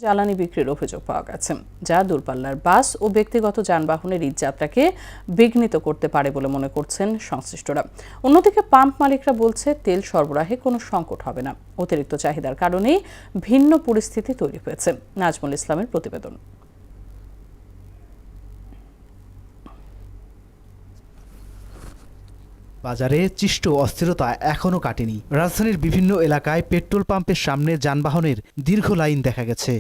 জ্বালানি বিক্রির অভিযোগ পাওয়া গেছে, যা দূরপাল্লার বাস ও ব্যক্তিগত যানবাহনের ঈদযাত্রাকে বিঘ্নিত করতে পারে বলে মনে করছেন সংশ্লিষ্টরা। অন্যদিকে পাম্প মালিকরা বলছে তেল সরবরাহে কোনো সংকট হবে না, অতিরিক্ত চাহিদার কারণেই ভিন্ন পরিস্থিতি তৈরি হয়েছে। নাজমুল ইসলামের প্রতিবেদন। বাজারে সৃষ্ট অস্থিরতা এখনও কাটেনি। রাজধানীর বিভিন্ন এলাকায় পেট্রোল পাম্পের সামনে যানবাহনের দীর্ঘ লাইন দেখা গেছে।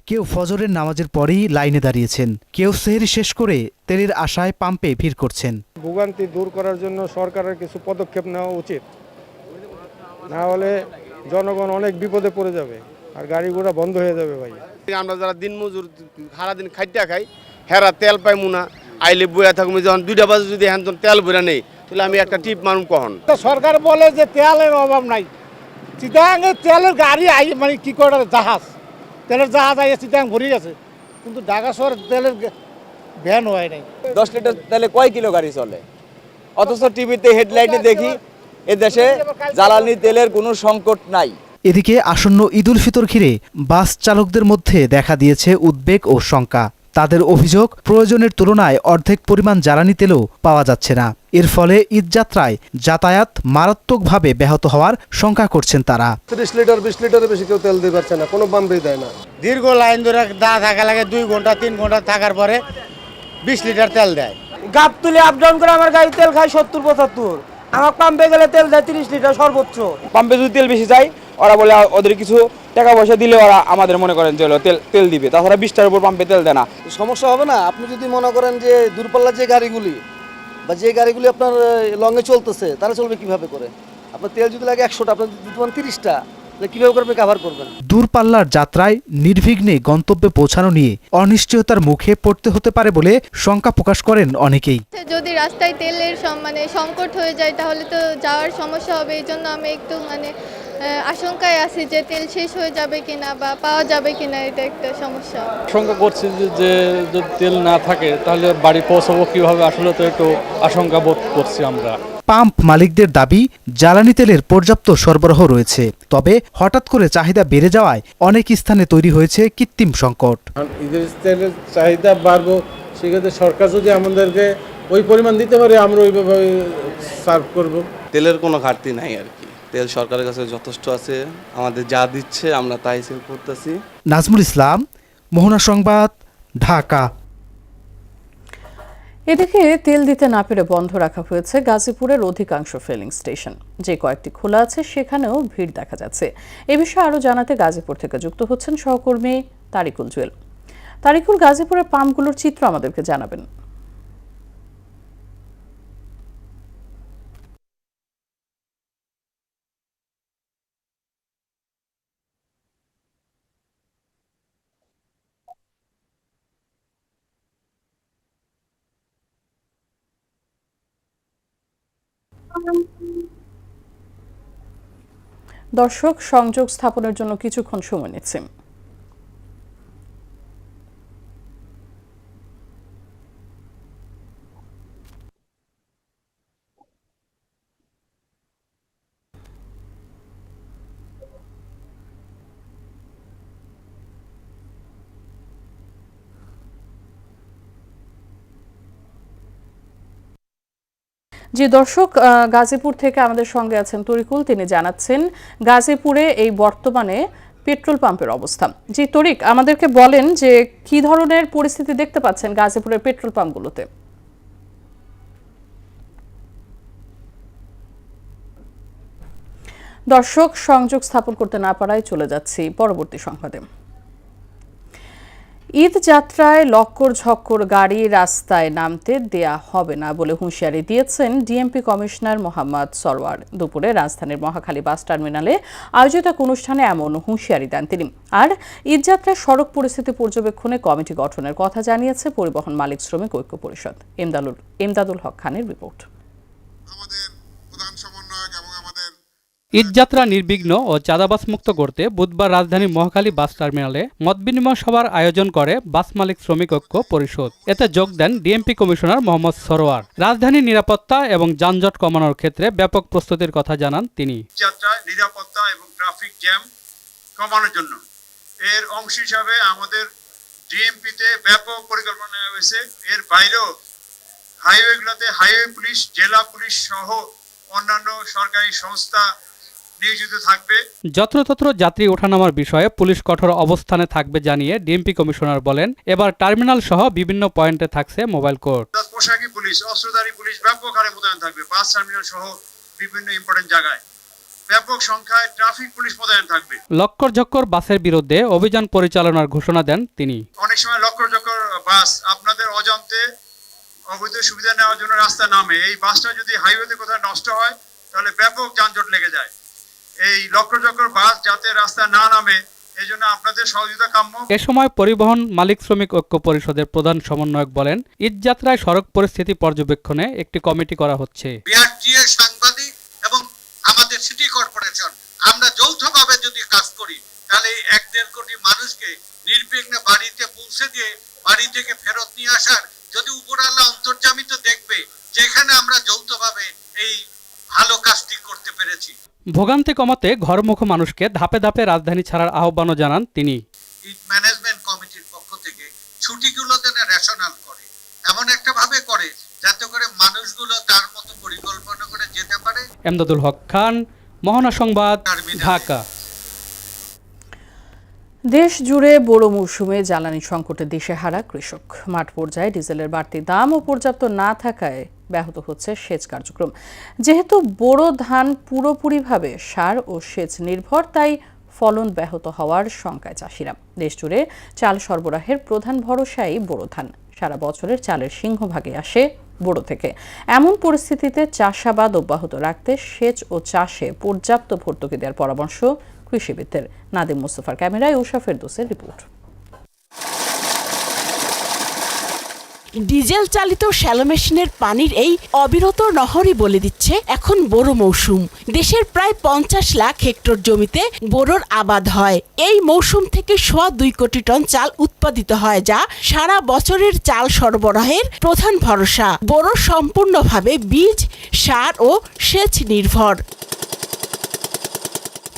কেউ ফজরের নামাজের পরেই লাইনে দাঁড়িয়েছেন, কেউ সেহরি শেষ করে তেলের আশায় পাম্পে ভিড় করছেন। ভোগান্তি দূর করার জন্য সরকারের কিছু পদক্ষেপ নেওয়া উচিত, না হলে জনগণ অনেক বিপদে পড়ে যাবে আর গাড়ি ঘোড়া বন্ধ হয়ে যাবে। ভাই, আমরা যারা দিন মজুর সারাদিন খাইটা খাই, হেরা তেল পাই মুনা আইলে বইয়া থাকবো, যখন 2টা বাজে যদি হ্যান তেল বইরা নেই, তাহলে আমি একটা টিপ মারুম কখন। সরকার বলে যে তেলের অভাব নাই, চিটাঙে তেলের গাড়ি আই মানে কি করে জাহাজ, তেলের জাহাজ আইয়া চিটাং ভরে গেছে, কিন্তু ঢাকা শহর তেলের ভ্যান হয় নাই। 10 লিটার তেলে কয় কিলো গাড়ি চলে? অথচ টিভিতে হেডলাইনে দেখি এদেশে জ্বালানি তেলের কোনো সংকট নাই। এদিকে আসন্ন ঈদ উল ফিতর ঘিরে বাস চালকদের মধ্যে দেখা দিয়েছে উদ্বেগ ও শঙ্কা। তাদের অভিযোগ, প্রয়োজনের তুলনায় অর্ধেক পরিমাণ জ্বালানি তেলও পাওয়া যাচ্ছে না। এর ফলে ঈদযাত্রায় যাতায়াত মারাত্মকভাবে ব্যাহত হওয়ার শঙ্কা করছেন তারা। 30 লিটার 20 লিটারের বেশি কেউ তেল দিতে পারছে না, কোনো পাম্পেই দেয় না। দীর্ঘ লাইন ধরে থাকা লাগে, 2 ঘন্টা 3 ঘন্টা থাকার পরে 20 লিটার তেল দেয়। গাবতলী আপ ডাউন করে আমার গাড়ি তেল খায় 70-75, আমার পাম্পে গেলে তেল দেয় 30 লিটার সর্বোচ্চ। পাম্পে যদি তেল বেশি যায়, ওরা বলে ওদের কিছু টাকা পয়সা দিলে ওরা আমাদের মনে করেন যে তেল দিবে, তাছাড়া 20টার উপর পাম্পে তেল দেয় না। সমস্যা হবে না। আপনি যদি মনে করেন যে দূরপাল্লার যে গাড়িগুলি বা যে গাড়িগুলি আপনার লংয়ে চলতেছে, তারা চলবে কিভাবে করে? আপনার তেল যদি লাগে 100টা, আপনার যদি 30টা, কিভাবে করে কভার করবেন? দূরপাল্লার যাত্রায় নির্বিঘ্নে গন্তব্যে পৌঁছানো নিয়ে অনিশ্চয়তার মুখে পড়তে হতে পারে বলে শঙ্কা প্রকাশ করেন অনেকেই। যদি রাস্তায় তেলের সংকট হয়ে যায় তাহলে তো যাওয়ার সমস্যা হবে। এই জন্য আমি একটু আশঙ্কায় আছি যে তেল শেষ হয়ে যাবে কিনা বা পাওয়া যাবে কিনা, এটা একটা সমস্যা। আশঙ্কা করছি যে যদি তেল না থাকে তাহলে বাড়ি পৌঁছাবো কিভাবে, আসলে তো একটু আশঙ্কা বোধ করছি আমরা। পাম্প মালিকদের দাবি, জ্বালানি তেলের পর্যাপ্ত সরবরাহ রয়েছে, তবে হঠাৎ করে চাহিদা বেড়ে যাওয়ায় অনেক স্থানে তৈরি হয়েছে কৃত্রিম সংকট। ঈদের তেলের চাহিদা বাড়বো, সেক্ষেত্রে সরকার যদি আমাদেরকে ওই পরিমাণ দিতে পারে, আমরা ওইভাবে সার্ভ করব। তেলের কোনো ঘাটতি নাই আর কি, তেল সরকারের কাছে যথেষ্ট আছে, আমাদের যা দিচ্ছে আমরা তাই সেল করতেছি। নাজমুল ইসলাম, মোহনা সংবাদ, ঢাকা। এদিকে তেল দিতে না পেরে বন্ধ রাখা হয়েছে গাজীপুরের অধিকাংশ ফিলিং স্টেশন। যে কয়েকটি খোলা আছে সেখানেও ভিড় দেখা যাচ্ছে। এ বিষয়ে আরও জানাতে গাজীপুর থেকে যুক্ত হচ্ছেন সহকর্মী তারিকুল জুয়েল। তারিকুল, গাজীপুরের পাম্পগুলোর চিত্র আমাদেরকে জানাবেন। দর্শক, সংযোগ স্থাপনের জন্য কিছুক্ষণ সময় নিচ্ছে। যে দর্শক, গাজীপুর থেকে আমাদের সঙ্গে আছেন তরিকুল, তিনি জানাচ্ছেন গাজীপুরে এই বর্তমানে পেট্রোল পাম্পের অবস্থা। জি তরিক, আমাদেরকে বলেন যে কি ধরনের পরিস্থিতি দেখতে পাচ্ছেন গাজীপুরের পেট্রোল পাম্পগুলোতে। দর্শক, সংযোগ স্থাপন করতে না পারায় চলে যাচ্ছি পরবর্তী সংবাদে। ঈদ যাত্রায় লক্কর ঝক্কর গাড়ি রাস্তায় নামতে দেয়া হবে না বলে হুঁশিয়ারি দিয়েছেন ডিএমপি কমিশনার মোহাম্মদ সরওয়ার। দুপুরে রাজধানীর মহাখালী বাস টার্মিনালে আয়োজিত এক অনুষ্ঠানে এমন হুঁশিয়ারি দেন তিনি। আর ঈদযাত্রায় সড়ক পরিস্থিতি পর্যবেক্ষণে কমিটি গঠনের কথা জানিয়েছে পরিবহন মালিক শ্রমিক ঐক্য পরিষদ। এমদাদুল হক খানের রিপোর্ট। ঈদযাত্রা নির্বিঘ্ন ও চাঁদাবাজ মুক্ত করতে বুধবার রাজধানীর মহাখালী বাস টার্মিনালে মতবিনিময় সভার আয়োজন করে বাস মালিক শ্রমিক ঐক্য পরিষদ। এতে যোগ দেন ডিএমপি কমিশনার মোহাম্মদ সরওয়ার। রাজধানীর নিরাপত্তা এবং যানজট কমানোর ক্ষেত্রে ব্যাপক প্রস্তুতির কথা জানান তিনি। যাত্রা নিরাপত্তা এবং ট্রাফিক জ্যাম কমানোর জন্য এর অংশ হিসাবে আমাদের ডিএমপিতে ব্যাপক পরিকল্পনা নেওয়া হয়েছে। এর বাইরেও হাইওয়েগুলোতে হাইওয়ে পুলিশ, জেলা পুলিশ সহ অন্যান্য সরকারি সংস্থা নিয়োজিত থাকবে। যত্রতত্র যাত্রী ওঠানামার বিষয়ে পুলিশ কঠোর অবস্থানে থাকবে জানিয়ে ডিএমপি কমিশনার বলেন, এবার টার্মিনাল সহ বিভিন্ন পয়েন্টে থাকছে মোবাইল কোর্ট। পোশাকি পুলিশ, অস্ত্রধারী পুলিশ ব্যাপক হারে মোতায়েন থাকবে। বাস টার্মিনাল সহ বিভিন্ন ইম্পর্টেন্ট জায়গায় ব্যাপক সংখ্যায় ট্রাফিক পুলিশ মোতায়েন থাকবে। লক্কর ঝক্কর বাসের বিরুদ্ধে অভিযান পরিচালনার ঘোষণা দেন তিনি। অনেক সময় লক্কর ঝক্কর বাস আপনাদের অজান্তে অবৈধ সুবিধা নেওয়ার জন্য রাস্তা নামে। এই বাসটা যদি হাইওয়েতে কোথাও নষ্ট হয় তাহলে ব্যাপক যানজট লেগে যায়। এই লক্কর ঝক্কর বাস যাতে রাস্তা না নামে এই জন্য আপনাদের সহযোগিতা কাম্য। এ সময় পরিবহন মালিক শ্রমিক ঐক্য পরিষদের প্রধান সমন্বয়ক বলেন, ঈদযাত্রায় সড়ক পরিস্থিতি পর্যবেক্ষণে একটি কমিটি করা হচ্ছে। বিআরটিএ, সাংবাদিক এবং আমাদের সিটি কর্পোরেশন আমরা যৌথভাবে যদি কাজ করি তাহলে 1.5 কোটি মানুষকে নির্বিঘ্নে বাড়িতে পৌঁছে দিয়ে বাড়ি থেকে ফেরত নিয়ে আসার, যদি উপরওয়ালা অন্তর্যামিত দেখবে যেখানে আমরা যৌথভাবে এই ভালো কাজটি করতে পেরেছি। ভোগান্তি কমাতে ঘরমুখ মানুষকে ধাপে ধাপে রাজধানী ছাড়ার আহ্বানও জানান তিনি। ঈদ ম্যানেজমেন্ট কমিটির পক্ষ থেকে ছুটিগুলো যেন রেশনাল করে, এমন একটা ভাবে করে যাতে করে মানুষগুলো তার মতো পরিকল্পনা করে যেতে পারে। এমদাদুল হক খান, মোহনা সংবাদ, ঢাকা। দেশ জুড়ে বড় মৌসুমে জ্বালানি সংকটে দিশেহারা কৃষক। মাঠ পর্যায়ে ডিজেলের বাড়তি দাম ও পর্যাপ্ত না থাকায় ব্যাহত হচ্ছে সেচ কার্যক্রম। যেহেতু বোরো ধান পুরোপুরিভাবে সার ও সেচ নির্ভর, তাই ফলন ব্যাহত হওয়ার শঙ্কায় চাষিরা। দেশ জুড়ে চাল সরবরাহের প্রধান ভরসাই বোরো ধান। সারা বছরের চালের সিংহভাগে আসে বোরো থেকে। এমন পরিস্থিতিতে চাষাবাদ অব্যাহত রাখতে সেচ ও চাষে পর্যাপ্ত ভর্তুকি দেওয়ার পরামর্শ কৃষিবিদদের। নাদিম মুস্তফার ক্যামেরায় উষা ফেরদৌসের রিপোর্ট। ডিজেল চালিত শ্যালো মেশিনের পানির এই অবিরত নহরই বলে দিচ্ছে এখন বোরো মৌসুম। দেশের প্রায় 50 লাখ হেক্টর জমিতে বোরোর আবাদ হয়। এই মৌসুম থেকে 2.25 কোটি টন চাল উৎপাদিত হয়, যা সারা বছরের চাল সরবরাহের প্রধান ভরসা। বোরো সম্পূর্ণভাবে বীজ, সার ও সেচ নির্ভর।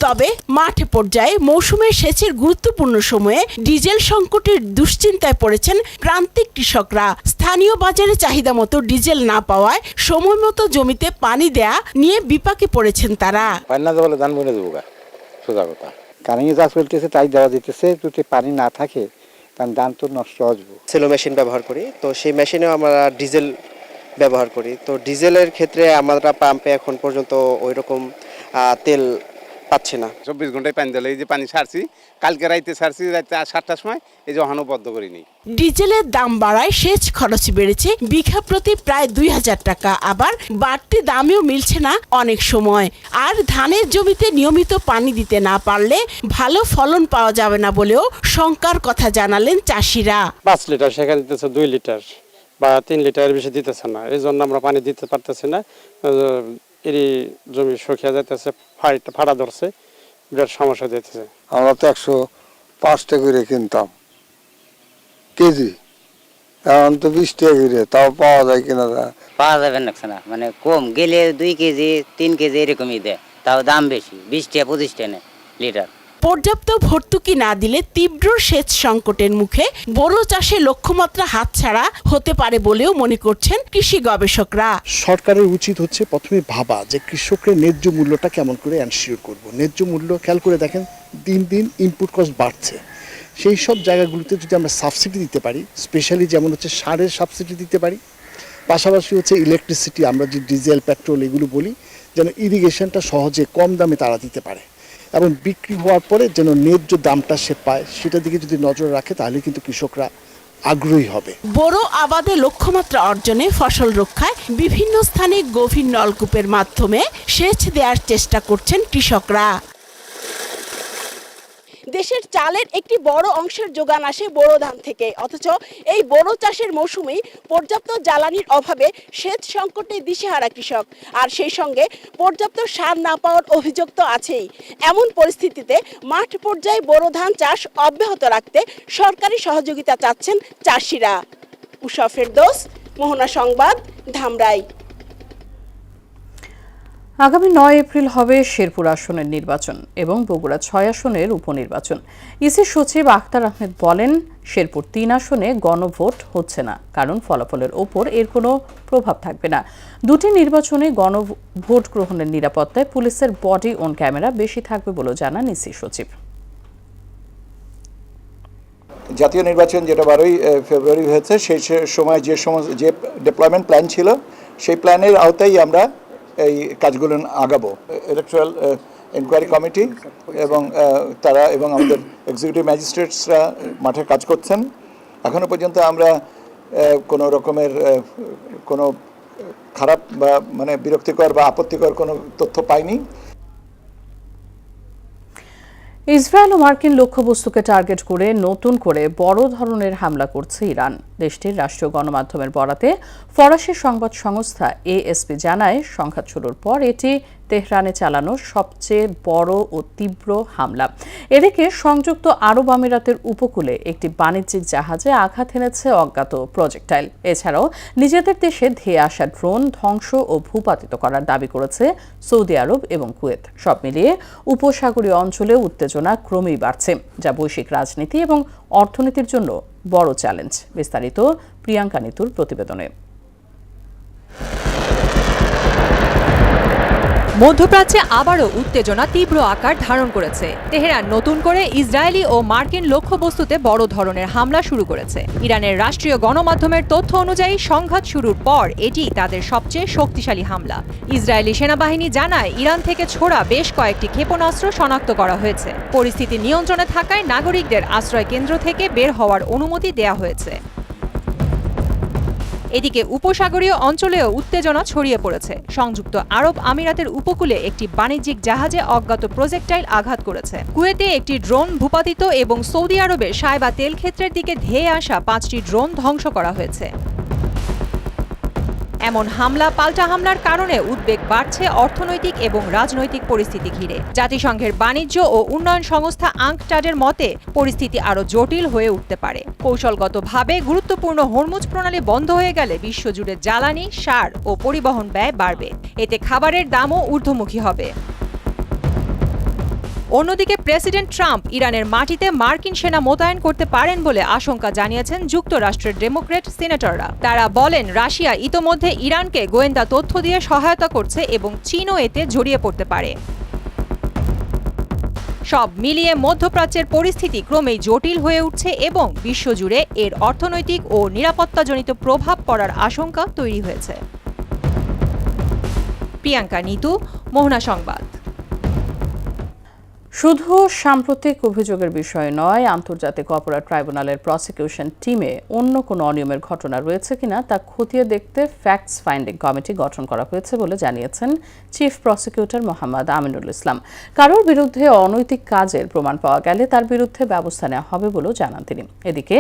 তবে মাঠ পর্যায়ে মৌসুমের সেচের গুরুত্বপূর্ণ সময়ে ডিজেল সংকটের দুশ্চিন্তায় পড়েছেন প্রান্তিক কৃষকরা। স্থানীয় বাজারে চাহিদা মতো ডিজেল না পাওয়ায় সময় মতো জমিতে পানি দেয়া নিয়ে বিপাকে পড়েছেন তারা। কারেন্ট যা চলতেছে তাই দেওয়া যেতেছে, যদি পানি না থাকে তার ধান তো নষ্ট হবে। সেলো মেশিন ব্যবহার করি, তো সেই মেশিনেও আমরা ডিজেল ব্যবহার করি। তো ডিজেলের ক্ষেত্রে আমরা পাম্পে এখন পর্যন্ত ওই রকম তেল পাচ্ছি না। 24 ঘন্টায় পানি দিলে এই যে পানি ছাড়ছি, কালকে রাইতে ছাড়ছি, রাইতে 7টার সময় এই যে ওখানেও বদ্ধ করিনি। ডিজেলের দাম বাড়ায় সেচ খরচ বেড়েছে বিঘা প্রতি প্রায় 2000 টাকা। আবার বাড়তি দামেও মিলছে না অনেক সময়। আর ধানের জমিতে নিয়মিত পানি দিতে না পারলে ভালো ফলন পাওয়া যাবে না বলেও শঙ্কার কথা জানালেন চাষিরা। 5 লিটার সেখানে দিতেছে 2 লিটার বা 3 লিটারের বেশি দিতেছে না, এই জন্য আমরা পানি দিতে পারতেছি না। এরই জমি শুকিয়ে যাইতেছে, ফাড়া ধরছে, বিরাট সমস্যা দিতেছে। আমরা তো 105 টাকা করে কিনতাম কেজি, এখন তো 20 টাকা করে, তাও পাওয়া যায় কিনা? পাওয়া যাবে না, মানে কম গেলে 2 কেজি 3 কেজি এরকমই দেয়, তাও দাম বেশি, 20 টাকা 25 টাকা লিটার। পর্যাপ্ত ভর্তুকি না দিলে তীব্র সেচ সংকটের মুখে বোরো চাষে লক্ষ্যমাত্রা হাতছাড়া হতে পারে বলেও মনে করছেন কৃষি গবেষকরা। সরকারের উচিত হচ্ছে প্রথমে ভাবা যে কৃষকের ন্যায্য মূল্যটা কেমন করে এনশিওর করব। ন্যায্য মূল্য খেয়াল করে দেখেন, দিন দিন ইনপুট কস্ট বাড়ছে। সেই সব জায়গাগুলোতে যদি আমরা সাবসিডি দিতে পারি, স্পেশালি যেমন হচ্ছে সারের সাবসিডি দিতে পারি, পাশাপাশি হচ্ছে ইলেকট্রিসিটি, আমরা যে ডিজেল পেট্রোল এগুলো বলি, যেন ইরিগেশনটা সহজে কম দামে তারা দিতে পারে এবং বিক্রি হওয়ার পরে যেন ন্যায্য দামটা সে পায়, সেটার দিকে যদি নজর রাখে তাহলে কিন্তু কৃষকরা আগ্রহী হবে। বোরো আবাদে লক্ষ্যমাত্রা অর্জনে ফসল রক্ষায় বিভিন্ন স্থানে গভীর নলকূপের মাধ্যমে সেচ দেওয়ার চেষ্টা করছেন কৃষকরা। দেশের চালের একটি বড় অংশের যোগান আসে বোরো ধান থেকে, অথচ এই বোরো চাষের মৌসুমেই পর্যাপ্ত জ্বালানির অভাবে সেচ সংকটে দিশেহারা কৃষক। আর সেই সঙ্গে পর্যাপ্ত সার না পাওয়ার অভিযোগ তো আছেই। এমন পরিস্থিতিতে মাঠ পর্যায়ে বোরো ধান চাষ অব্যাহত রাখতে সরকারি সহযোগিতা চাচ্ছেন চাষিরা। উষা ফেরদৌস, মোহনা সংবাদ, ধামরাই। আগামী 9 এপ্রিল হবে শেরপুর আসনের নির্বাচন এবং বগুড়া 6 আসনের উপনির্বাচন। ইসি সচিব আখতার আহমেদ বলেন, শেরপুর 3 আসনে গণভোট হচ্ছে না, কারণ ফলাফলের ওপর এর কোনো প্রভাব থাকবে না। দুটি নির্বাচনে গণভোট গ্রহণের নিরাপত্তায় পুলিশের বডি অন ক্যামেরা বেশি থাকবে বলে জানান ইসি সচিব। জাতীয় নির্বাচন যেটা 12 ফেব্রুয়ারি হয়েছে, সেই সময় যে ডিপ্লয়মেন্ট প্ল্যান ছিল, সেই প্ল্যানের আওতায় আমরা এই কাজগুলো আগাবো। ইলেকট্রাল ইনকোয়ারি কমিটি এবং তারা এবং আমাদের এক্সিকিউটিভ ম্যাজিস্ট্রেটসরা মাঠে কাজ করছেন। এখনো পর্যন্ত আমরা কোনো রকমের কোনো খারাপ বা মানে বিরক্তিকর বা আপত্তিকর কোনো তথ্য পাইনি। ইসরায়েল ও মার্কিন লক্ষ্যবস্তুকে টার্গেট করে নতুন করে বড় ধরনের হামলা করছে ইরান। দেশটির রাষ্ট্রীয় গণমাধ্যমের বরাতে ফরাসি সংবাদ সংস্থা এএসপি জানায়, সংঘাত শুরুর পর এটি তেহরানে চালানো সবচেয়ে বড় ও তীব্র হামলা। এদিকে সংযুক্ত আরব আমিরাতের উপকূলে একটি বাণিজ্যিক জাহাজে আঘাত এনেছে অজ্ঞাত প্রজেক্টাইল। এছাড়াও নিজেদের দেশে ধেয়ে আসা ড্রোন ধ্বংস ও ভূপাতিত করার দাবি করেছে সৌদি আরব এবং কুয়েত। সব মিলিয়ে উপসাগরীয় অঞ্চলে উত্তেজনা ক্রমেই বাড়ছে, যা বৈশ্বিক রাজনীতি এবং অর্থনীতির জন্য বড় চ্যালেঞ্জ। বিস্তারিত প্রিয়াঙ্কা নিতুর প্রতিবেদনে। মধ্যপ্রাচ্যে আবারও উত্তেজনা তীব্র আকার ধারণ করেছে। তেহরান নতুন করে ইসরায়েলি ও মার্কিন লক্ষ্যবস্তুতে বড় ধরনের হামলা শুরু করেছে। ইরানের রাষ্ট্রীয় গণমাধ্যমের তথ্য অনুযায়ী সংঘাত শুরুর পর এটি তাদের সবচেয়ে শক্তিশালী হামলা। ইসরায়েলি সেনাবাহিনী জানায়, ইরান থেকে ছোড়া বেশ কয়েকটি ক্ষেপণাস্ত্র শনাক্ত করা হয়েছে। পরিস্থিতি নিয়ন্ত্রণে থাকায় নাগরিকদের আশ্রয় কেন্দ্র থেকে বের হওয়ার অনুমতি দেয়া হয়েছে। এদিকে উপসাগরীয় অঞ্চলেও উত্তেজনা ছড়িয়ে পড়েছে। সংযুক্ত আরব আমিরাতের উপকূলে একটি বাণিজ্যিক জাহাজে অজ্ঞাত প্রজেক্টাইল আঘাত করেছে। কুয়েতে একটি ড্রোন ভূপাতিত এবং সৌদি আরবের সায়বা তেল ক্ষেত্রের দিকে ধেয়ে আসা 5টি ড্রোন ধ্বংস করা হয়েছে। এমন হামলা পাল্টা হামলার কারণে উদ্বেগ বাড়ছে অর্থনৈতিক এবং রাজনৈতিক পরিস্থিতি ঘিরে। জাতিসংঘের বাণিজ্য ও উন্নয়ন সংস্থা আঙ্কটাডের মতে পরিস্থিতি আরও জটিল হয়ে উঠতে পারে। কৌশলগতভাবে গুরুত্বপূর্ণ হরমুজ প্রণালী বন্ধ হয়ে গেলে বিশ্বজুড়ে জ্বালানি, সার ও পরিবহন ব্যয় বাড়বে। এতে খাবারের দামও ঊর্ধ্বমুখী হবে। অন্যদিকে প্রেসিডেন্ট ট্রাম্প ইরানের মাটিতে মার্কিন সেনা মোতায়েন করতে পারেন বলে আশঙ্কা জানিয়েছেন যুক্তরাষ্ট্রের ডেমোক্র্যাট সিনেটররা। তারা বলেন, রাশিয়া ইতোমধ্যে ইরানকে গোয়েন্দা তথ্য দিয়ে সহায়তা করছে এবং চীনও এতে জড়িয়ে পড়তে পারে। সব মিলিয়ে মধ্যপ্রাচ্যের পরিস্থিতি ক্রমেই জটিল হয়ে উঠছে এবং বিশ্বজুড়ে এর অর্থনৈতিক ও নিরাপত্তাজনিত প্রভাব পড়ার আশঙ্কা তৈরি হয়েছে। প্রিয়াঙ্কা নিতু, মোহনা সংবাদ। শুধু সাম্প্রতিক অভিযোগের বিষয় নয়, আন্তর্জাতিক অপরাধ ট্রাইব্যুনালের প্রসিকিউশন টিমে অন্য কোনো অনিয়মের ঘটনা রয়েছে কিনা তা খতিয়ে দেখতে ফ্যাক্টস ফাইন্ডিং কমিটি গঠন করা হয়েছে বলে জানিয়েছেন চিফ প্রসিকিউটর মোহাম্মদ আমিনুল ইসলাম। কারোর বিরুদ্ধে অনৈতিক কাজের প্রমাণ পাওয়া গেলে তার বিরুদ্ধে ব্যবস্থা নেওয়া হবে বলেও জানান তিনি। এদিকে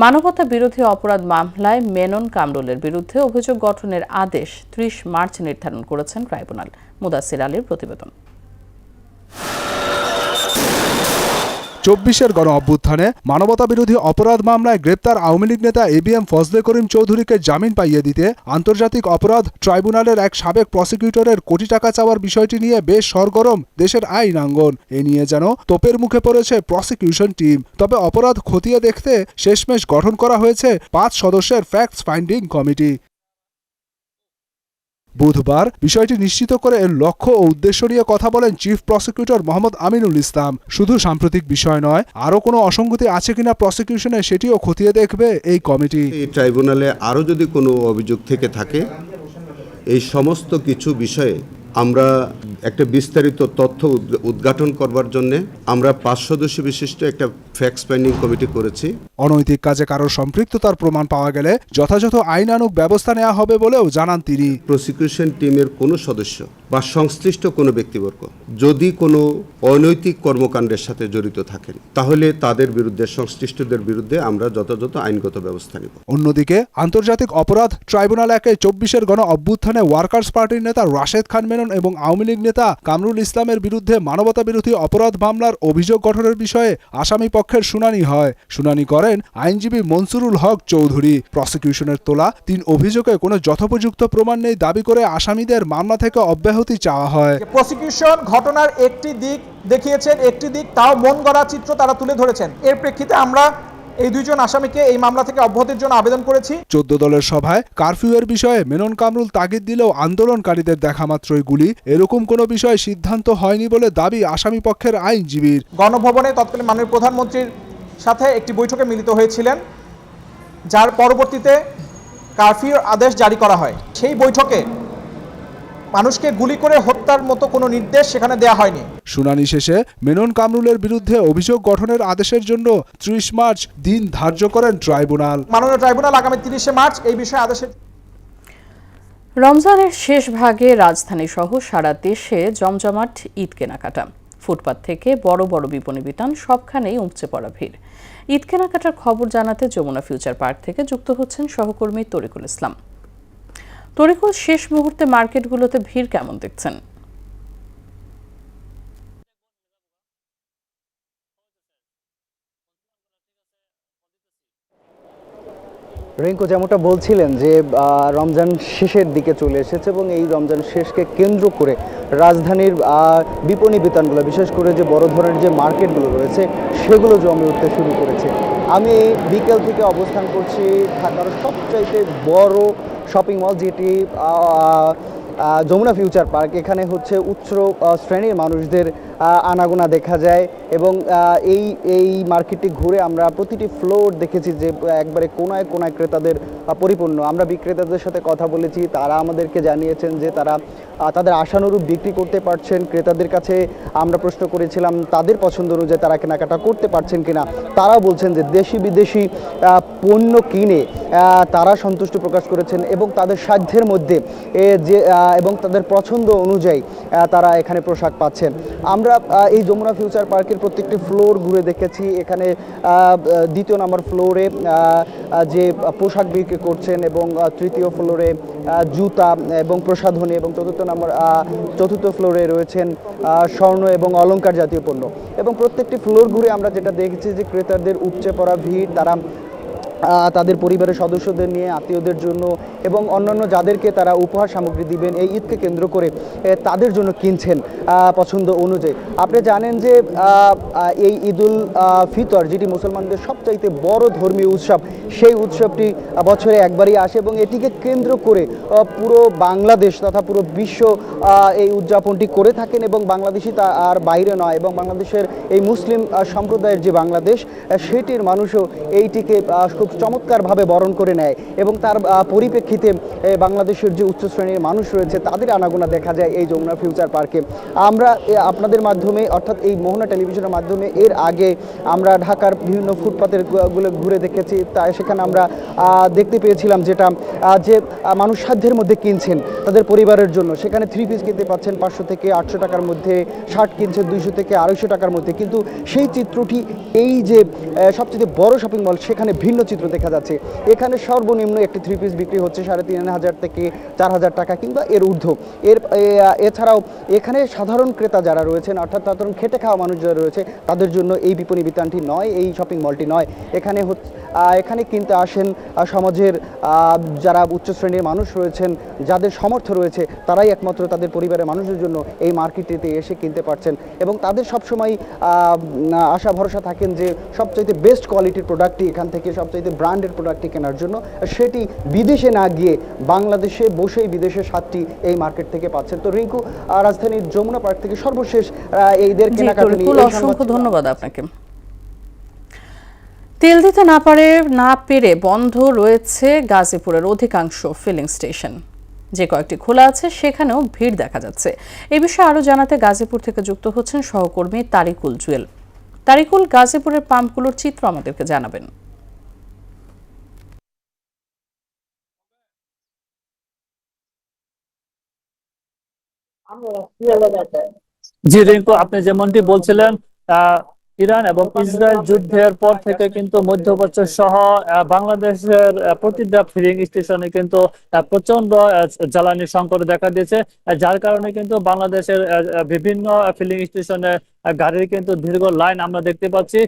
মানবতা বিরোধী অপরাধ মামলায় মেনন কামরুলের বিরুদ্ধে অভিযোগ গঠনের আদেশ 30 মার্চ নির্ধারণ করেছেন ট্রাইব্যুনাল। মুদাসির আলীর প্রতিবেদন। 24-এর গণ অভ্যুত্থানে মানবতা বিরোধী অপরাধ মামলায় গ্রেপ্তার আওয়ামী লীগ নেতা এবিএম ফজলে করিম চৌধুরীকে জামিন পাইয়ে দিতে আন্তর্জাতিক অপরাধ ট্রাইব্যুনালের এক সাবেক প্রসিকিউটরের কোটি টাকা চাওয়ার বিষয়টি নিয়ে বেশ সরগরম দেশের আইনাঙ্গন। এ নিয়ে যেন তোপের মুখে পড়েছে প্রসিকিউশন টিম। তবে অপরাধ খতিয়ে দেখতে শেষমেশ গঠন করা হয়েছে 5 সদস্যের ফ্যাক্টস ফাইন্ডিং কমিটি। বুধবার বিষয়টি নিশ্চিত করে এর লক্ষ্য ও উদ্দেশ্য নিয়ে কথা বলেন চিফ প্রসিকিউটর মোহাম্মদ আমিনুল ইসলাম। শুধু সাম্প্রতিক বিষয় নয়, আরও কোনো অসঙ্গতি আছে কিনা প্রসিকিউশনে সেটিও খতিয়ে দেখবে এই কমিটি। এই ট্রাইব্যুনালে আরও যদি কোনো অভিযোগ থেকে থাকে, এই সমস্ত কিছু বিষয়ে আমরা একটা বিস্তারিত তথ্য উদ্ঘাটন করবার জন্য আমরা 5 সদস্য বিশিষ্ট একটা ফ্যাক্টস ফাইন্ডিং কমিটি করেছি। অনৈতিক কাজে কারোর সম্পৃক্ততার প্রমাণ পাওয়া গেলে যথাযথ আইনানুগ ব্যবস্থা নেওয়া হবে বলেও জানান তিনি। প্রসিকিউশন টিমের কোনো সদস্য বা সংশ্লিষ্ট কোনো ব্যক্তিবর্গ যদি কোনো অনৈতিক কর্মকাণ্ডের সাথে জড়িত থাকেন, তাহলে তাদের বিরুদ্ধে, সংশ্লিষ্টদের বিরুদ্ধে আমরা যথাযথ আইনগত ব্যবস্থা নেব। অন্যদিকে আন্তর্জাতিক অপরাধ ট্রাইব্যুনাল 24-এর গণ অভ্যুত্থানে ওয়ার্কার্স পার্টির নেতা রাশেদ খান মেনন এবং আওয়ামী লীগ নেতা কামরুল ইসলামের বিরুদ্ধে মানবতা বিরোধী অপরাধ মামলার অভিযোগ গঠনের বিষয়ে আসামি পক্ষের শুনানি হয়। শুনানি করেন করেন আইনজীবী মনসুরুল হক চৌধুরী। প্রসিকিউশনের তোলা 3 অভিযোগে কোনো যথোপযুক্ত প্রমাণ নেই দাবি করে আসামিদের মামলা থেকে অব্যাহতি চাওয়া হয়। প্রসিকিউশন ঘটনার একটি দিক দেখিয়েছেন, একটি দিক তাও মন গড়া চিত্র তারা তুলে ধরেছেন। এর প্রেক্ষিতে আমরা এই 2 জন আসামিকে এই মামলা থেকে অব্যাহতির জন্য আবেদন করেছি। 14 দলের সভায় কারফিউয়ের বিষয়ে মেনন কামরুল তাগিদ দিলেও আন্দোলনকারীদের দেখা মাত্রই গুলি, এরকম কোনো বিষয়ে সিদ্ধান্ত হয়নি বলে দাবি আসামি পক্ষের আইনজীবীর। গণভবনে তৎকালীন মাননীয় প্রধানমন্ত্রীর সাথে একটি বৈঠকে মিলিত হয়েছিলেন, যার পরবর্তীতে কারফিউর আদেশ জারি করা হয়। সেই বৈঠকে মানুষকে গুলি করে হত্যার মতো কোনো নির্দেশ সেখানে দেয়া হয়নি। শুনানি শেষে মেনন কামরুলের বিরুদ্ধে অভিযোগ গঠনের আদেশের জন্য 30 মার্চ দিন ধার্য করেন ট্রাইব্যুনাল। মাননীয় ট্রাইব্যুনাল আগামী 30শে মার্চ এই বিষয়ে আদেশের। রমজানের শেষ ভাগে রাজধানী সহ সারা দেশে জমজমাট ঈদ কেনাকাটা। ফুটপাত থেকে বড় বড় বিপণী বিতান সবখানেই উপচে পড়া ভিড়। ঈদ কেনাকাটার খবর জানাতে যমুনা ফিউচার পার্ক থেকে যুক্ত হচ্ছেন সহকর্মী তরিকুল ইসলাম। তরিকুল, শেষ মুহূর্তে মার্কেটগুলোতে ভিড় কেমন দেখছেন? রিঙ্কু যেমনটা বলছিলেন যে রমজান শেষের দিকে চলে এসেছে এবং এই রমজান শেষকে কেন্দ্র করে রাজধানীর বিপণী বিতানগুলো, বিশেষ করে যে বড় ধরনের যে মার্কেটগুলো রয়েছে সেগুলো জমে উঠতে শুরু করেছে। আমি বিকেল থেকে অবস্থান করছি ঢাকার সবচাইতে বড় শপিং মল, যেটি যমুনা ফিউচার পার্ক। এখানে হচ্ছে উচ্চ শ্রেণীর মানুষদের আনাগোনা দেখা যায় এবং এই মার্কেটটি ঘুরে আমরা প্রতিটি ফ্লোর দেখেছি যে একবারে কোনায় কোনায় ক্রেতাদের পরিপূর্ণ। আমরা বিক্রেতাদের সাথে কথা বলেছি, তারা আমাদেরকে জানিয়েছেন যে তারা তাদের আশানুরূপ বিক্রি করতে পারছেন। ক্রেতাদের কাছে আমরা প্রশ্ন করেছিলাম তাদের পছন্দ অনুযায়ী তারা কেনাকাটা করতে পারছেন কিনা। তারা বলছেন যে দেশি বিদেশি পণ্য কিনে তারা সন্তুষ্ট প্রকাশ করেছেন এবং তাদের সাধ্যের মধ্যে যে এবং তাদের পছন্দ অনুযায়ী তারা এখানে পোশাক পাচ্ছেন। আমরা এই যমুনা ফিউচার পার্কের প্রত্যেকটি ফ্লোর ঘুরে দেখেছি। এখানে 2 নম্বর ফ্লোরে যে পোশাক বিক্রি করছেন এবং 3য় ফ্লোরে জুতা এবং প্রসাধনী এবং 4র্থ ফ্লোরে রয়েছেন স্বর্ণ এবং অলংকার জাতীয় পণ্য। এবং প্রত্যেকটি ফ্লোর ঘুরে আমরা যেটা দেখেছি যে ক্রেতাদের উপচে পড়া ভিড়। তারা তাদের পরিবারের সদস্যদের নিয়ে, আত্মীয়দের জন্য এবং অন্যান্য যাদেরকে তারা উপহার সামগ্রী দিবেন এই ঈদকে কেন্দ্র করে তাদের জন্য কিনছেন পছন্দ অনুযায়ী। আপনি জানেন যে এই ঈদুল ফিতর, যেটি মুসলমানদের সবচাইতে বড় ধর্মীয় উৎসব, সেই উৎসবটি বছরে একবারই আসে এবং এটিকে কেন্দ্র করে পুরো বাংলাদেশ তথা পুরো বিশ্ব এই উদযাপনটি করে থাকেন এবং বাংলাদেশি তা আর বাইরে নয়। এবং বাংলাদেশের এই মুসলিম সম্প্রদায়ের যে বাংলাদেশ, সেটির মানুষও এইটিকে খুব চমৎকারভাবে বরণ করে নেয় এবং তার পরিপ্রেক্ষিতে বাংলাদেশের যে উচ্চ শ্রেণীর মানুষ রয়েছে তাদের আনাগোনা দেখা যায় এই যমুনা ফিউচার পার্কে। আমরা আপনাদের মাধ্যমে, অর্থাৎ এই মোহনা টেলিভিশনের মাধ্যমে এর আগে আমরা ঢাকার বিভিন্ন ফুটপাতের গুলো ঘুরে দেখেছি। তাই সেখানে আমরা দেখতে পেয়েছিলাম যেটা যে মানুষ সাধ্যের মধ্যে কিনছেন তাদের পরিবারের জন্য। সেখানে 3 পিস কিনতে পাচ্ছেন 500 থেকে 800 টাকার মধ্যে, শার্ট কিনছেন 200 থেকে 250 টাকার মধ্যে। কিন্তু সেই চিত্রটি এই যে সবচেয়ে বড় শপিং মল, সেখানে ভিন্ন চিত্র দেখা যাচ্ছে। এখানে সর্বনিম্ন একটি 3 পিস বিক্রি হচ্ছে 3,500 থেকে 4,000 টাকা কিংবা এর ঊর্ধ্ব। এছাড়াও এখানে সাধারণ ক্রেতা যারা রয়েছেন, অর্থাৎ সাধারণ খেটে খাওয়া মানুষ যারা রয়েছে, তাদের জন্য এই বিপণী বিতানটি নয়, এই শপিং মলটি নয়। এখানে কিনতে আসেন সমাজের যারা উচ্চ শ্রেণীর মানুষ রয়েছেন, যাদের সামর্থ্য রয়েছে, তারাই একমাত্র তাদের পরিবারের মানুষের জন্য এই মার্কেটটিতে এসে কিনতে পারছেন এবং তাদের সবসময় আশা ভরসা থাকেন যে সবচাইতে বেস্ট কোয়ালিটির প্রোডাক্টটি এখান থেকে, সবচাইতে ব্র্যান্ডের প্রোডাক্টটি কেনার জন্য, সেটি বিদেশে না গিয়ে বাংলাদেশে বসেই বিদেশের স্বাদটি এই মার্কেট থেকে পাচ্ছেন। তো রিঙ্কু, রাজধানীর যমুনা পার্ক থেকে সর্বশেষ এইদের কেনাকাটা নিয়ে অসংখ্য ধন্যবাদ আপনাকে। তেল দিতে না পেরে বন্ধ রয়েছে গাজীপুরের অধিকাংশ ফিলিং স্টেশন। যে কয়েকটি খোলা আছে সেখানেও ভিড় দেখা যাচ্ছে। এ বিষয়ে আরও জানাতে গাজীপুর থেকে যুক্ত হচ্ছেন সহকর্মী তারিকুল জুয়েল। তারিকুল, গাজীপুরের পাম্পগুলোর চিত্র আমাদেরকে জানাবেন। জি রিঙ্কু, আপনি যেমনটি বলছিলেন, ইরান এবং ইসরায়েল যুদ্ধের পর থেকে কিন্তু মধ্যপ্রাচ্য সহ বাংলাদেশের প্রতিটা ফিলিং স্টেশনে কিন্তু প্রচন্ড জ্বালানি সংকট দেখা দিয়েছে, যার কারণে কিন্তু বাংলাদেশের বিভিন্ন ফিলিং স্টেশনে গাড়ির কিন্তু দীর্ঘ লাইন আমরা দেখতে পাচ্ছি।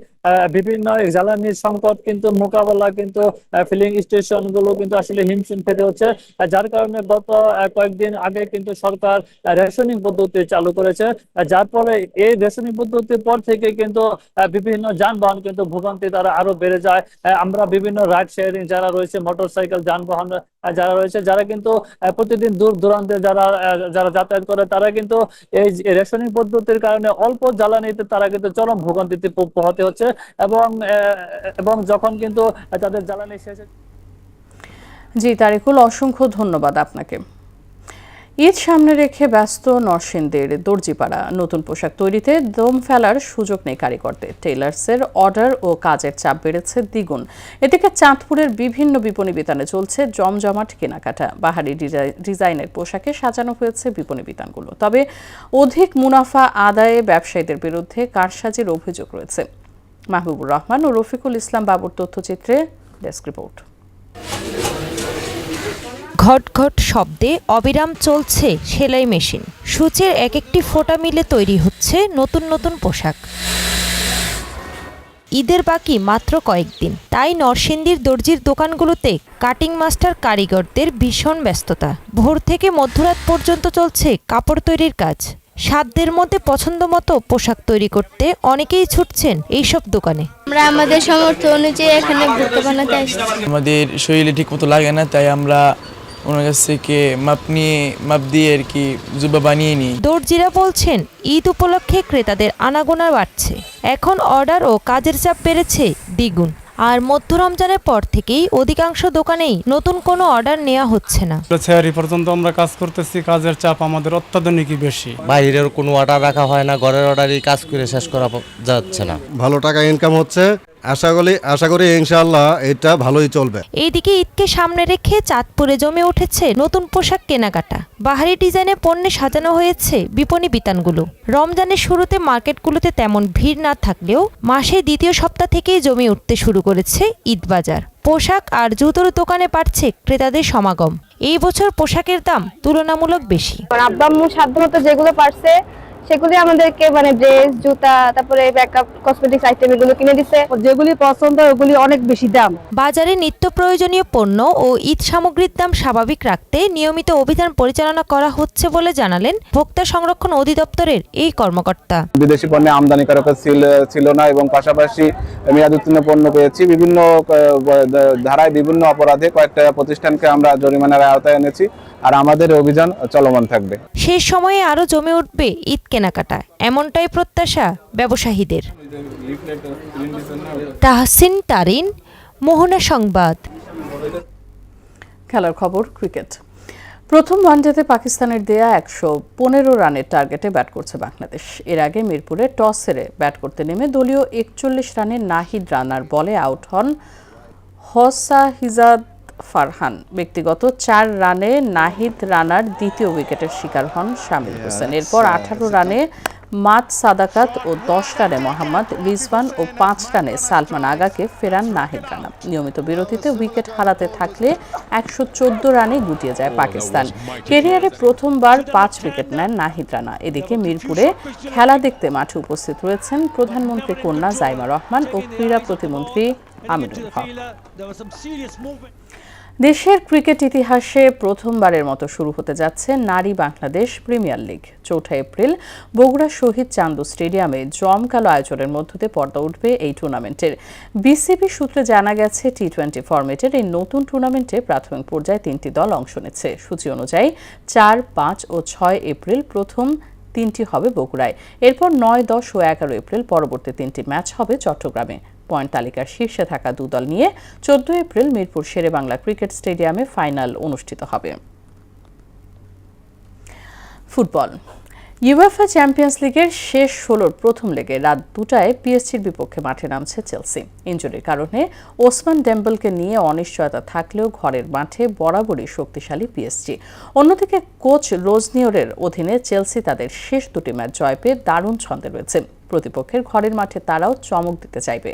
বিভিন্ন জ্বালানির সংকট কিন্তু মোকাবেলা কিন্তু ফিলিং স্টেশন গুলো কিন্তু আসলে হিমশিম খেতে হচ্ছে, যার কারণে গত কয়েকদিন আগে কিন্তু সরকার রেশনিং পদ্ধতি চালু করেছে, যার ফলে এই রেশনিং পদ্ধতির পর থেকে কিন্তু বিভিন্ন যানবাহন কিন্তু ভোগান্তি তারা আরো বেড়ে যায়। আমরা বিভিন্ন রাইড শেয়ারিং যারা রয়েছে, মোটরসাইকেল যানবাহন যারা রয়েছে, যারা কিন্তু প্রতিদিন দূর দূরান্তে যারা যাতায়াত করে, তারা কিন্তু এই রেশনিং পদ্ধতির কারণে অল্প জ্বালানিতে তারা কিন্তু চরম ভোগান্তিতে পোহাতে হচ্ছে এবং যখন কিন্তু তাদের জ্বালানি শেষে। জি তারিকুল, অসংখ্য ধন্যবাদ আপনাকে। ঈদ সামনে রেখে ব্যস্ত নরসিংদীর দর্জিপাড়া। নতুন পোশাক তৈরিতে দম ফেলার সুযোগ নেই কারিগরদের। টেইলার্সের অর্ডার ও কাজের চাপ বেড়েছে দ্বিগুণ। এদিকে চাঁদপুরের বিভিন্ন বিপণী বিতানে চলছে জমজমাট কেনাকাটা। বাহারি ডিজাইনের পোশাকে সাজানো হয়েছে বিপণী বিতানগুলো। তবে অধিক মুনাফা আদায়ে ব্যবসায়ীদের বিরুদ্ধে কারসাজির অভিযোগ রয়েছে। মাহবুবুর রহমান ও রফিকুল ইসলাম বাবুর তথ্যচিত্রে ডেস্ক রিপোর্ট। ঘট ঘট শব্দে অবিরাম চলছে সেলাই মেশিন। সূচের এক একটি ফোঁটা মিলে তৈরি হচ্ছে নতুন নতুন পোশাক। ঈদের বাকি মাত্র কয়েকদিন, তাই নরসিংদীর দর্জির দোকানগুলোতে কাটিং মাস্টার কারিগরদের ভীষণ ব্যস্ততা। ভোর থেকে মধ্যরাত পর্যন্ত চলছে কাপড় তৈরির কাজ। সাধ্যের মধ্যে পছন্দ মতো পোশাক তৈরি করতে অনেকেই ছুটছেন এইসব দোকানে। আমরা আমাদের সামর্থ্য অনুযায়ী এখানে ভর্তি বানাতে আসছি। আমাদের শরীরে ঠিক মতো লাগে না, তাই আমরা ওনার কাছ থেকে মাপ দিয়ে আর কি জুব্বা বানিয়ে নিই। দর্জিরা বলছেন ঈদ উপলক্ষে ক্রেতাদের আনাগোনা বাড়ছে। এখন অর্ডার ও কাজের চাপ বেড়েছে দ্বিগুণ। আর মধ্য রমজানের পর থেকেই অধিকাংশ দোকানেই নতুন কোনো অর্ডার নেওয়া হচ্ছে না। এই পর্যন্ত আমরা কাজ করতেছি, কাজের চাপ আমাদের অত্যাধুনিকই বেশি। বাইরের কোনো অর্ডার রাখা হয় না, ঘরের অর্ডারই কাজ করে শেষ করা যাচ্ছে না। ভালো টাকা ইনকাম হচ্ছে, আশা করি ইনশাআল্লাহ এটা ভালোই চলবে। এইদিকে ঈদকে সামনে রেখে চাঁদপুরে জমে উঠেছে নতুন পোশাক কেনাকাটা। বাহারি ডিজাইনে পণ্যে সাজানো হয়েছে বিপণী বিতানগুলো। রমজানের শুরুতে মার্কেটগুলোতে তেমন ভিড় না থাকলেও মাসের দ্বিতীয় সপ্তাহ থেকেই জমে উঠতে শুরু করেছে ঈদ বাজার। পোশাক আর জুতোর দোকানে বাড়ছে ক্রেতাদের সমাগম। এই বছর পোশাকের দাম তুলনামূলক বেশি। আব্বা আম্মু সাধ্যমতো যেগুলো পারছে সেগুলি আমাদেরকে ড্রেস, জুতা, তারপরে মেকআপ, কসমেটিক্স আইটেম এগুলো কিনে দিচ্ছে। যেগুলি পছন্দ ওগুলি অনেক বেশি দাম। বাজারে নিত্য প্রয়োজনীয় পণ্য ও ঈদ সামগ্রীর দাম স্বাভাবিক রাখতে নিয়মিত অভিযান পরিচালনা করা হচ্ছে বলে জানালেন ভোক্তা সংরক্ষণ অধিদপ্তরের এই কর্মকর্তা। বিদেশি পণ্যে আমদানি করা ছিল না এবং পাশাপাশি মেয়াদোত্তীর্ণ পণ্য পেয়েছি। বিভিন্ন ধারায় বিভিন্ন অপরাধে কয়েকটা প্রতিষ্ঠানকে আমরা জরিমানার আওতায় এনেছি, আর আমাদের অভিযান চলমান থাকবে। শেষ সময়ে আরো জমে উঠবে ঈদ কেনাকাটা, এমনটাই প্রত্যাশা ব্যবসায়ীদের। তাহসিন তারিন, মোহনা সংবাদ। খেলার খবর, ক্রিকেট। প্রথম ওয়ানডেতে পাকিস্তানের দেয়া 115 রানের টার্গেটে ব্যাট করছে বাংলাদেশ। এর আগে মিরপুরে টস হেরে ব্যাট করতে নেমে দলীয় 41 রানের নাহিদ রানার বলে আউট হন হোসাহিজাদ ফারহান। ব্যক্তিগত 4 রানে নাহিদ রানার দ্বিতীয় উইকেটের শিকার হন শামিল হোসেন। এরপর 18 রানে মাত সাদাকাত ও 10 রানে মোহাম্মদ রিজওয়ান ও 5 রানে সালমান আগাকে ফেরান নাহিদ রানা। নিয়মিত বিরতিতে উইকেট হারাতে থাকলে 114 রানে গুটিয়ে যায় পাকিস্তান। ক্যারিয়ারে প্রথমবার 5 উইকেট নেন নাহিদ রানা। এদিকে মিরপুরে খেলা দেখতে মাঠে উপস্থিত রয়েছেন প্রধানমন্ত্রী কন্যা জাইমা রহমান ও ক্রীড়া প্রতিমন্ত্রী আমিনুল হক। দেশের ক্রিকেট ইতিহাসে প্রথমবারের মতো শুরু হতে যাচ্ছে নারী Bangladesh premier league. 4 April Bogura Shaheed Chandu স্টেডিয়ামে জমকালো আয়োজনের মধ্য দিয়ে পর্দা উঠবে এই টুর্নামেন্টের। বিসিবি সূত্রে জানা গেছে টি20 ফরম্যাটের এই নতুন টুর্নামেন্টে প্রাথমিক পর্যায়ে 3টি দল অংশ নিচ্ছে। সূচি অনুযায়ী 4, 5 ও 6 এপ্রিল প্রথম 3টি হবে বগুড়ায়। এরপর 9, 10 ও 11 এপ্রিল পরবর্তী 3টি ম্যাচ হবে চট্টগ্রামে। পয়েন্ট তালিকার শীর্ষে থাকা 2 দল নিয়ে 14 এপ্রিল মিরপুর শেরে বাংলা ক্রিকেট স্টেডিয়ামে ফাইনাল অনুষ্ঠিত হবে। ফুটবল। ইউএফএ চ্যাম্পিয়ন্স লিগের শেষ 16র প্রথম লেগে রাত 2টায় পিএসজির বিপক্ষে মাঠে নামছে চেলসি। ইনজুরির কারণে ওসমান ডেম্বলকে নিয়ে অনিশ্চয়তা থাকলেও ঘরের মাঠে বরাবরই শক্তিশালী পিএসজি। অন্যদিকে কোচ রোজনিয়রের অধীনে চেলসি তাদের শেষ 2টি ম্যাচ জয় পেয়ে দারুণ ছন্দে রয়েছে। প্রতিপক্ষের ঘরের মাঠে তারাও চমক দিতে চাইবে।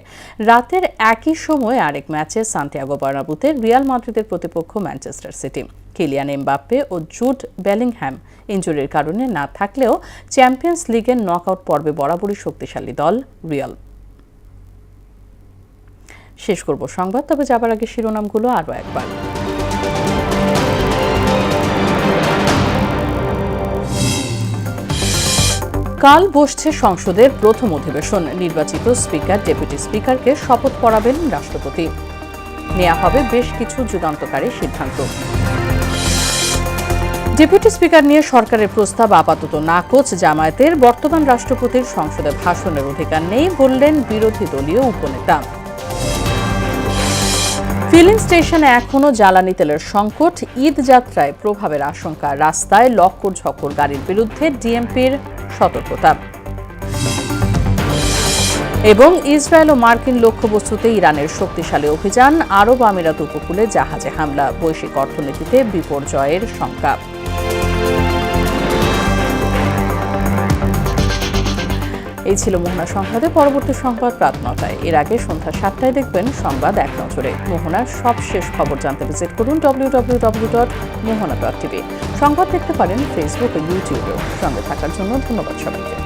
রাতের একই সময়ে আরেক ম্যাচে সান্তিয়াগো বার্নাব্যুতে রিয়াল মাদ্রিদের প্রতিপক্ষ ম্যানচেস্টার সিটি। কিলিয়ান এমবাপ্পে ও জুড বেলিংহ্যাম ইনজুরির কারণে না থাকলেও চ্যাম্পিয়ন্স লিগের নকআউট পর্বে বরাবরই শক্তিশালী দল রিয়াল। শেষ করব সংবাদ, তবে যাবার আগে শিরোনামগুলো আরও একবার। কাল বসছে সংসদের প্রথম অধিবেশন। নির্বাচিত স্পিকার ডেপুটি স্পিকারকে শপথ পড়াবেন রাষ্ট্রপতি। নেওয়া হবে বেশ কিছু যুগান্তকারী সিদ্ধান্ত। ডেপুটি স্পিকার নিয়ে সরকারের প্রস্তাব আপাতত নাকচ জামায়াতের। বর্তমান রাষ্ট্রপতির সংসদে ভাষণের অধিকার নেই বললেন বিরোধী দলীয় উপনেতা। ফিলিং স্টেশনে এখনও জ্বালানি তেলের সংকট। ঈদ যাত্রায় প্রভাবের আশঙ্কা। রাস্তায় লক্কর ঝক্কর গাড়ির বিরুদ্ধে ডিএমপির সতর্কতা। এবং ইসরায়েল ও মার্কিন লক্ষ্যবস্তুতে ইরানের শক্তিশালী অভিযান। আরব আমিরাত উপকূলে জাহাজে হামলা। বৈশ্বিক অর্থনীতিতে বিপর্যয়ের শঙ্কা। এই ছিল মোহনা সংবাদে। পরবর্তী সংবাদ রাত 9টায়। এর আগে সন্ধ্যা 7টায় দেখবেন সংবাদ এক নজরে। মোহনার সবশেষ খবর জানতে ভিজিট করুন www.mohana.tv। সংবাদ দেখতে পারেন ফেসবুক ও ইউটিউবেও। সঙ্গে থাকার জন্য ধন্যবাদ সবাইকে।